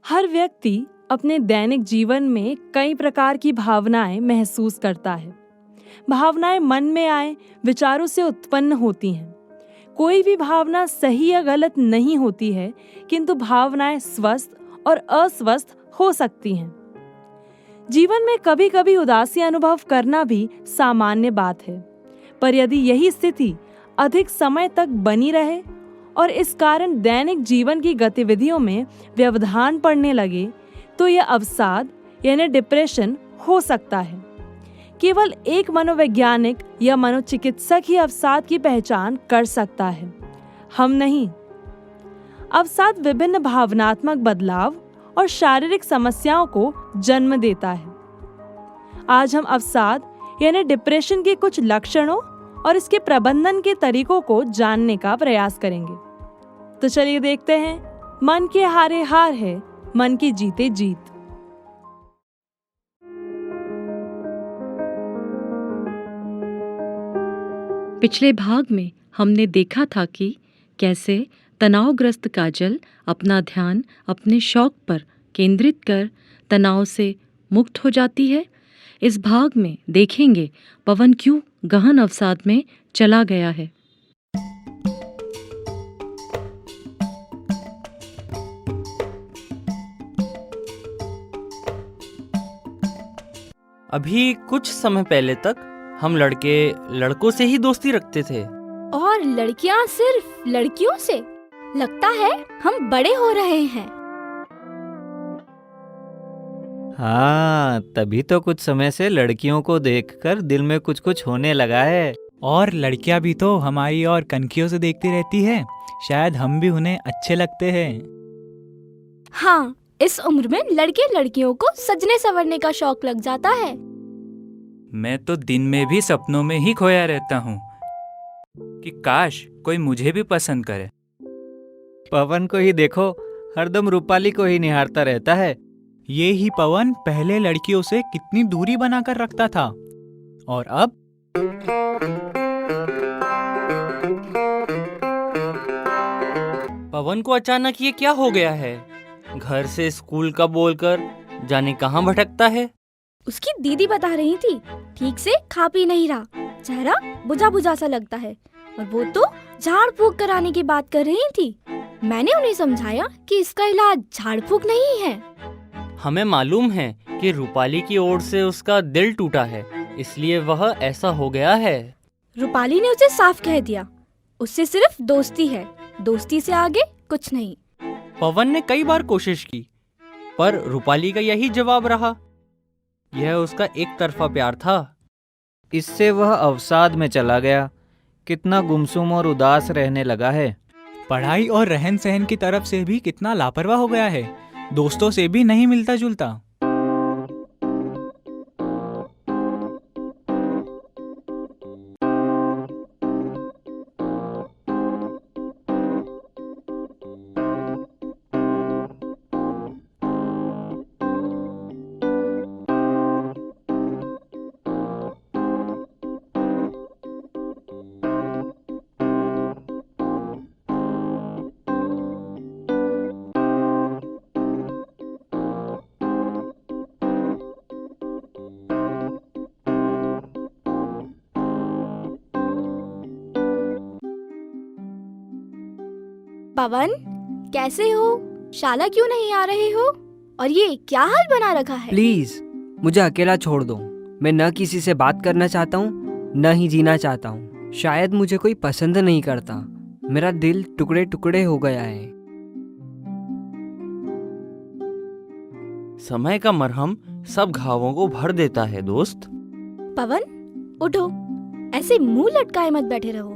हर व्यक्ति अपने दैनिक जीवन में कई प्रकार की भावनाएं महसूस करता है। भावनाएं मन में आए विचारों से उत्पन्न होती हैं। कोई भी भावना सही या गलत नहीं होती है, किंतु भावनाएं स्वस्थ और अस्वस्थ हो सकती हैं। जीवन में कभी कभी उदासी अनुभव करना भी सामान्य बात है, पर यदि यही स्थिति अधिक समय तक बनी रहे और इस कारण दैनिक जीवन की गतिविधियों में व्यवधान पड़ने लगे, तो यह अवसाद यानी डिप्रेशन हो सकता है। केवल एक मनोवैज्ञानिक या मनोचिकित्सक ही अवसाद की पहचान कर सकता है, हम नहीं। अवसाद विभिन्न भावनात्मक बदलाव और शारीरिक समस्याओं को जन्म देता है। आज हम अवसाद यानी डिप्रेशन के कुछ लक्षणों और इसके प्रबंधन के तरीकों को जानने का प्रयास करेंगे। तो चलिए देखते हैं, मन के हारे हार है, मन की जीते जीत। पिछले भाग में हमने देखा था कि कैसे तनावग्रस्त काजल अपना ध्यान अपने शौक पर केंद्रित कर तनाव से मुक्त हो जाती है। इस भाग में देखेंगे पवन क्यों गहन अवसाद में चला गया है। अभी कुछ समय पहले तक हम लड़के लड़कों से ही दोस्ती रखते थे और लड़कियां सिर्फ लड़कियों से। लगता है हम बड़े हो रहे हैं। हाँ, तभी तो कुछ समय से लड़कियों को देखकर दिल में कुछ कुछ होने लगा है। और लड़कियां भी तो हमारी और कनखियों से देखती रहती है। शायद हम भी उन्हें अच्छे लगते हैं। हाँ, इस उम्र में लड़के लड़कियों को सजने संवरने का शौक लग जाता है। मैं तो दिन में भी सपनों में ही खोया रहता हूँ कि काश कोई मुझे भी पसंद करे। पवन को ही देखो, हरदम रूपाली को ही निहारता रहता है। ये ही पवन पहले लड़कियों से कितनी दूरी बनाकर रखता था, और अब पवन को अचानक ये क्या हो गया है? घर से स्कूल का बोलकर जाने कहाँ भटकता है। उसकी दीदी बता रही थी, ठीक से खा पी नहीं रहा, चेहरा बुझा बुझा सा लगता है। और वो तो झाड़ फूक कराने की बात कर रही थी। मैंने उन्हें समझाया कि इसका इलाज झाड़ फूक नहीं है। हमें मालूम है कि रूपाली की ओर से उसका दिल टूटा है, इसलिए वह ऐसा हो गया है। रूपाली ने उसे साफ कह दिया, उससे सिर्फ दोस्ती है, दोस्ती से आगे कुछ नहीं। पवन ने कई बार कोशिश की, पर रूपाली का यही जवाब रहा। यह उसका एक तरफा प्यार था। इससे वह अवसाद में चला गया। कितना गुमसुम और उदास रहने लगा है। पढ़ाई और रहन सहन की तरफ से भी कितना लापरवाह हो गया है। दोस्तों से भी नहीं मिलता जुलता। पवन, कैसे हो? शाला क्यों नहीं आ रहे हो? और ये क्या हाल बना रखा है? प्लीज मुझे अकेला छोड़ दो। मैं न किसी से बात करना चाहता हूँ, न ही जीना चाहता हूँ। शायद मुझे कोई पसंद नहीं करता। मेरा दिल टुकड़े टुकड़े हो गया है। समय का मरहम सब घावों को भर देता है दोस्त। पवन, उठो, ऐसे मुंह लटकाए मत बैठे रहो।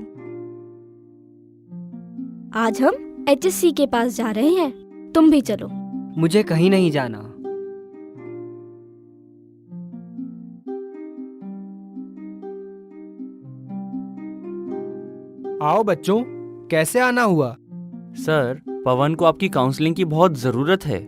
आज हम HSC के पास जा रहे हैं, तुम भी चलो। मुझे कहीं नहीं जाना। आओ बच्चों, कैसे आना हुआ? सर, पवन को आपकी काउंसलिंग की बहुत जरूरत है।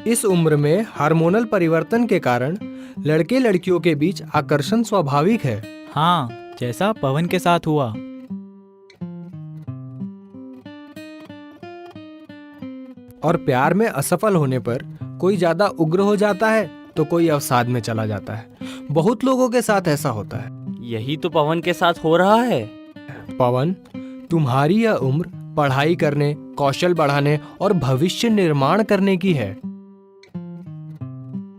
इस उम्र में हार्मोनल परिवर्तन के कारण लड़के लड़कियों के बीच आकर्षण स्वाभाविक है। हाँ, जैसा पवन के साथ हुआ। और प्यार में असफल होने पर कोई ज्यादा उग्र हो जाता है तो कोई अवसाद में चला जाता है। बहुत लोगों के साथ ऐसा होता है। यही तो पवन के साथ हो रहा है। पवन, तुम्हारी यह उम्र पढ़ाई करने, कौशल बढ़ाने और भविष्य निर्माण करने की है।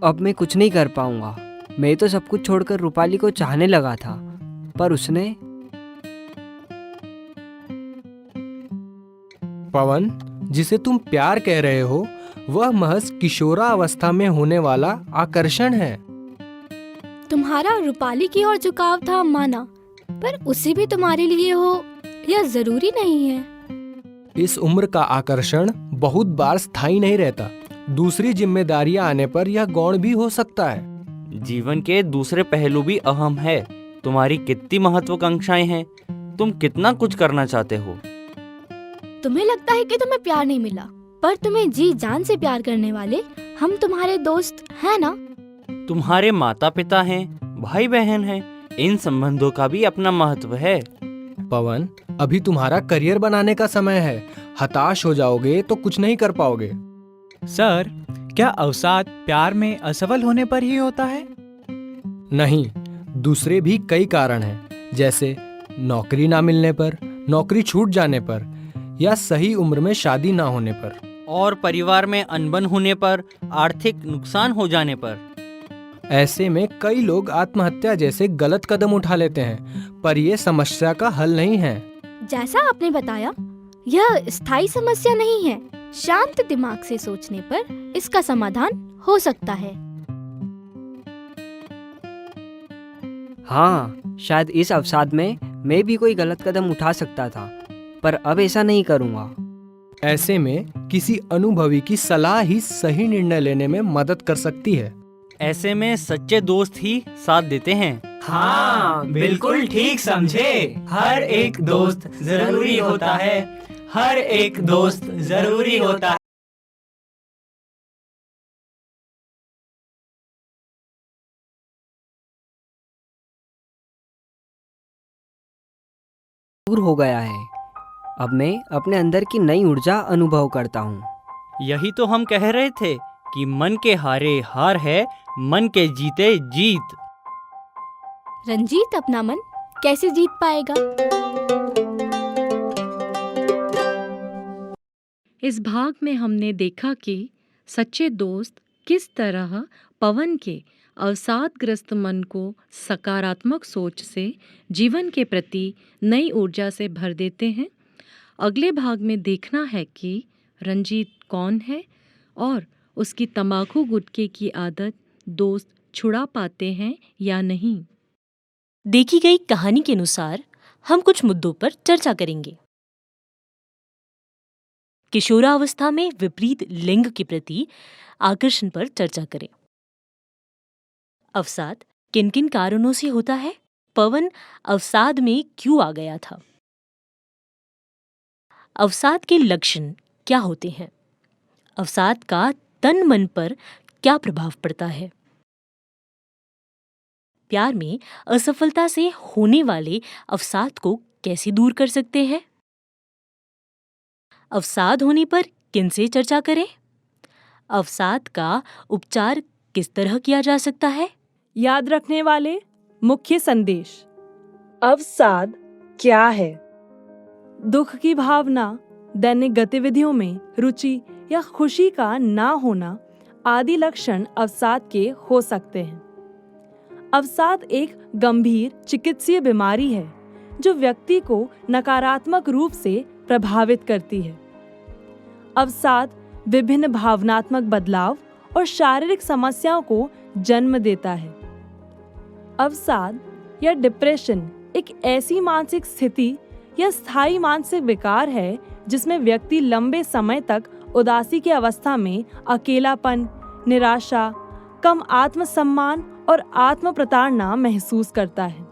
अब मैं कुछ नहीं कर पाऊंगा। मैं तो सब कुछ छोड़कर रूपाली को चाहने लगा था, पर उसने। पवन, जिसे तुम प्यार कह रहे हो वह महज किशोरावस्था में होने वाला आकर्षण है। तुम्हारा रूपाली की ओर झुकाव था माना, पर उसे भी तुम्हारे लिए हो यह जरूरी नहीं है। इस उम्र का आकर्षण बहुत बार स्थायी नहीं रहता। दूसरी जिम्मेदारियां आने पर यह गौण भी हो सकता है। जीवन के दूसरे पहलू भी अहम है। तुम्हारी कितनी महत्वाकांक्षाएं हैं, तुम कितना कुछ करना चाहते हो। तुम्हें लगता है कि तुम्हें प्यार नहीं मिला, पर तुम्हें जी जान से प्यार करने वाले हम तुम्हारे दोस्त हैं ना। तुम्हारे माता पिता हैं, भाई बहन हैं, इन संबंधों का भी अपना महत्व है। पवन, अभी तुम्हारा करियर बनाने का समय है। हताश हो जाओगे तो कुछ नहीं कर पाओगे। सर, क्या अवसाद प्यार में असफल होने पर ही होता है? नहीं, दूसरे भी कई कारण हैं, जैसे नौकरी ना मिलने पर, नौकरी छूट जाने पर, या सही उम्र में शादी ना होने पर, और परिवार में अनबन होने पर, आर्थिक नुकसान हो जाने पर। ऐसे में कई लोग आत्महत्या जैसे गलत कदम उठा लेते हैं, पर यह समस्या का हल नहीं है। जैसा आपने बताया, यह स्थायी समस्या नहीं है। शांत दिमाग से सोचने पर इसका समाधान हो सकता है। हाँ, शायद इस अवसाद में मैं भी कोई गलत कदम उठा सकता था, पर अब ऐसा नहीं करूँगा। ऐसे में किसी अनुभवी की सलाह ही सही निर्णय लेने में मदद कर सकती है। ऐसे में सच्चे दोस्त ही साथ देते हैं। हाँ, बिल्कुल ठीक समझे। हर एक दोस्त जरूरी होता है। हर एक दोस्त जरूरी होता है। दूर हो गया है। अब मैं अपने अंदर की नई ऊर्जा अनुभव करता हूँ। यही तो हम कह रहे थे कि मन के हारे हार है, मन के जीते जीत। रंजीत अपना मन कैसे जीत पाएगा? इस भाग में हमने देखा कि सच्चे दोस्त किस तरह पवन के अवसादग्रस्त मन को सकारात्मक सोच से जीवन के प्रति नई ऊर्जा से भर देते हैं। अगले भाग में देखना है कि रंजीत कौन है और उसकी तंबाकू गुटखे की आदत दोस्त छुड़ा पाते हैं या नहीं। देखी गई कहानी के अनुसार हम कुछ मुद्दों पर चर्चा करेंगे। किशोरावस्था में विपरीत लिंग के प्रति आकर्षण पर चर्चा करें। अवसाद किन किन कारणों से होता है? पवन अवसाद में क्यों आ गया था? अवसाद के लक्षण क्या होते हैं? अवसाद का तन मन पर क्या प्रभाव पड़ता है? प्यार में असफलता से होने वाले अवसाद को कैसे दूर कर सकते हैं? अवसाद होने पर किनसे चर्चा करें? अवसाद का उपचार किस तरह किया जा सकता है? याद रखने वाले मुख्य संदेश। अवसाद क्या है? दुख की भावना, दैनिक गतिविधियों में रुचि या खुशी का ना होना आदि लक्षण अवसाद के हो सकते हैं। अवसाद एक गंभीर चिकित्सीय बीमारी है जो व्यक्ति को नकारात्मक रूप से प्रभावित करती है। अवसाद विभिन्न भावनात्मक बदलाव और शारीरिक समस्याओं को जन्म देता है। अवसाद या डिप्रेशन एक ऐसी मानसिक स्थिति या स्थायी मानसिक विकार है जिसमें व्यक्ति लंबे समय तक उदासी की अवस्था में अकेलापन, निराशा, कम आत्मसम्मान और आत्म प्रताड़ना महसूस करता है।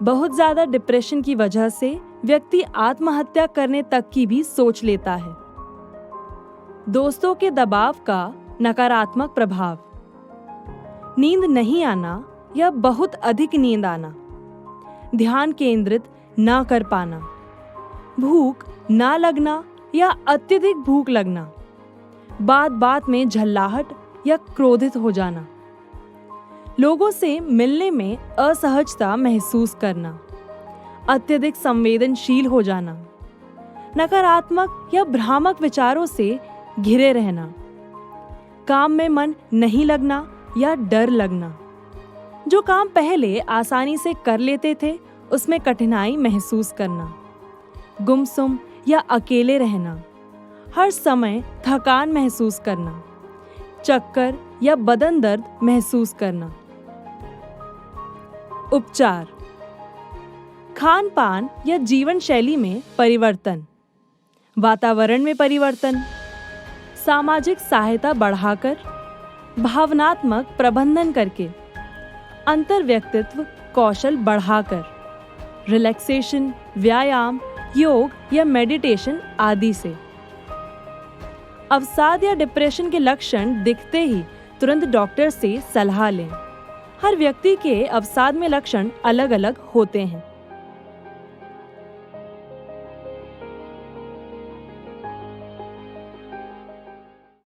बहुत ज्यादा डिप्रेशन की वजह से व्यक्ति आत्महत्या करने तक की भी सोच लेता है। दोस्तों के दबाव का नकारात्मक प्रभाव, नींद नहीं आना या बहुत अधिक नींद आना, ध्यान केंद्रित ना कर पाना, भूख ना लगना या अत्यधिक भूख लगना, बात बात में झल्लाहट या क्रोधित हो जाना, लोगों से मिलने में असहजता महसूस करना, अत्यधिक संवेदनशील हो जाना, नकारात्मक या भ्रामक विचारों से घिरे रहना, काम में मन नहीं लगना या डर लगना, जो काम पहले आसानी से कर लेते थे उसमें कठिनाई महसूस करना, गुमसुम या अकेले रहना, हर समय थकान महसूस करना, चक्कर या बदन दर्द महसूस करना। उपचार, खान पान या जीवन शैली में परिवर्तन, वातावरण में परिवर्तन, सामाजिक सहायता बढ़ाकर, भावनात्मक प्रबंधन करके, अंतर्व्यक्तित्व कौशल बढ़ाकर, रिलैक्सेशन, व्यायाम, योग या मेडिटेशन आदि से। अवसाद या डिप्रेशन के लक्षण दिखते ही तुरंत डॉक्टर से सलाह लें। हर व्यक्ति के अवसाद में लक्षण अलग अलग होते हैं।